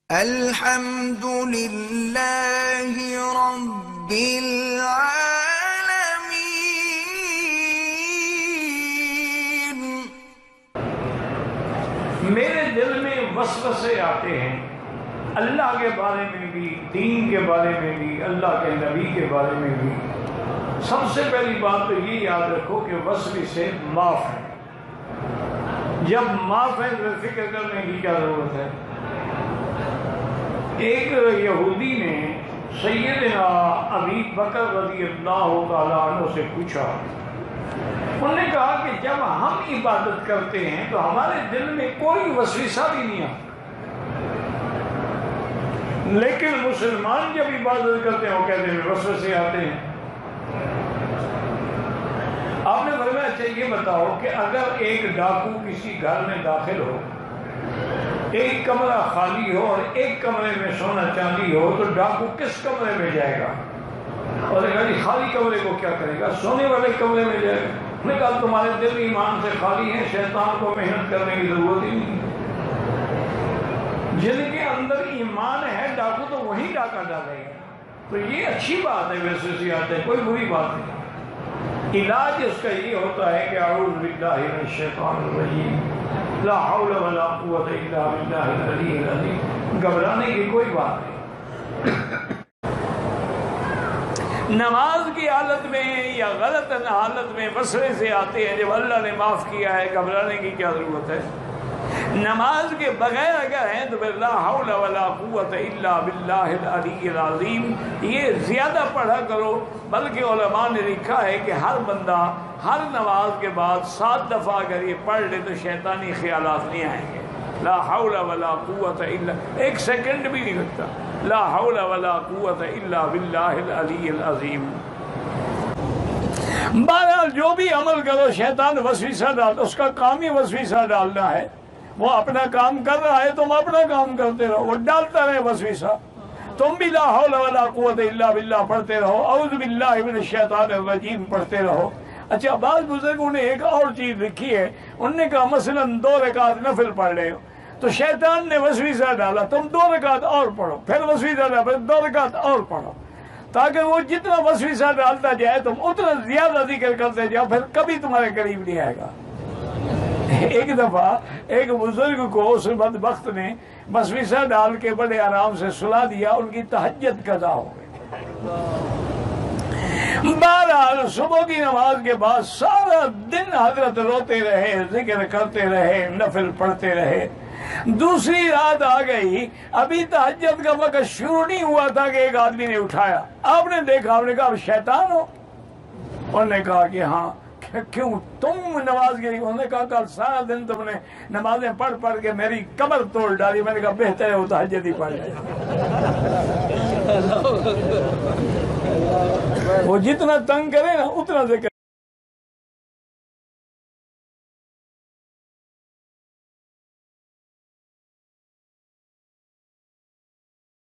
الحمد للہ رب العالمین۔ میرے دل میں وسوسے آتے ہیں اللہ کے بارے میں بھی، دین کے بارے میں بھی، اللہ کے نبی کے بارے میں بھی۔ سب سے پہلی بات تو یہ یاد رکھو کہ وسوسے معاف ہیں۔ جب معاف ہے تو فکر کرنے کی کیا ضرورت ہے؟ ایک یہودی نے سیدنا ابی بکر رضی اللہ تعالیٰ عنہ سے پوچھا، انہوں نے کہا کہ جب ہم عبادت کرتے ہیں تو ہمارے دل میں کوئی وسوسہ بھی نہیں آتا، لیکن مسلمان جب عبادت کرتے ہیں وہ کہتے ہیں وسوسے آتے ہیں۔ آپ نے فرمایا اچھا یہ بتاؤ کہ اگر ایک ڈاکو کسی گھر میں داخل ہو، ایک کمرہ خالی ہو اور ایک کمرے میں سونا چاندی ہو، تو ڈاکو کس کمرے میں جائے گا؟ اور خالی کمرے کو کیا کرے گا؟ سونے والے کمرے میں جائے گا۔ میں نے کہا تمہارے دل ایمان سے خالی ہیں، شیطان کو محنت کرنے کی ضرورت ہی نہیں۔ جن کے اندر ایمان ہے ڈاکو تو وہی ڈاکہ ڈالے گا۔ تو یہ اچھی بات ہے، وسوسیات ہے، کوئی بری بات نہیں۔ علاج اس کا یہ ہوتا ہے کہ اعوذ باللہ من الشیطان الرجیم، لا حول ولا قوت الا باللہ العلی العظیم۔ گھبرانے کی کوئی بات نہیں۔ نماز کی حالت میں یا غلط حالت میں وسوسے آتے ہیں، جب اللہ نے معاف کیا ہے گھبرانے کی کیا ضرورت ہے؟ نماز کے بغیر اگر ہیں تو پھر لا حول ولا قوت الا باللہ العلی العظیم یہ زیادہ پڑھا کرو۔ بلکہ علماء نے لکھا ہے کہ ہر بندہ ہر نماز کے بعد 7 دفعہ اگر یہ پڑھ لے تو شیطانی خیالات نہیں آئیں گے۔ لا حول ولا قوت الا، ایک سیکنڈ بھی نہیں لگتا۔ لا حول ولا قوت الا باللہ العلی العظیم۔ بہرحال جو بھی عمل کرو شیطان وسوسہ ڈالتا، اس کا کام ہی وسوسہ ڈالنا ہے۔ وہ اپنا کام کر رہا ہے، تم اپنا کام کرتے رہو، وہ ڈالتا رہے وسوسہ۔ تم بھی لا حول ولا قوت الا باللہ پڑھتے رہو، اعوذ باللہ من الشیطان الرجیم پڑھتے رہو۔ اچھا، بعض بزرگوں نے ایک اور چیز لکھی ہے، انہوں نے کہا مثلا 2 رکعت نفل پڑھ رہے ہو تو شیطان نے وسوسہ ڈالا، تم 2 رکعت اور پڑھو، پھر وسوسہ ڈالا، پھر 2 رکعت اور پڑھو، تاکہ وہ جتنا وسوسہ ڈالتا جائے تم اتنا زیادہ ذکر کرتے جاؤ، پھر کبھی تمہارے قریب نہیں آئے گا۔ ایک دفعہ ایک بزرگ کو اس بدبخت نے وسوسہ ڈال کے بڑے آرام سے سلا دیا، ان کی تہجد قضا ہو گئی۔ بہرحال صبح کی نماز کے بعد سارا دن حضرت روتے رہے، ذکر کرتے رہے، نفل پڑھتے رہے۔ دوسری رات آ گئی، ابھی تہجد کا وقت شروع نہیں ہوا تھا کہ ایک آدمی نے اٹھایا۔ آپ نے دیکھا، آپ نے کہا شیطان ہو؟ انہوں نے کہا کہ ہاں۔ کیوں تم نماز گئی؟ انہوں نے کہا کل سارا دن تم نے نمازیں پڑھ پڑھ کے میری کمر توڑ ڈالی۔ میں نے کہا بہتر ہے وہ تہجد ہی پڑھ لے۔ وہ جتنا تنگ کرے نا اتنا ذکر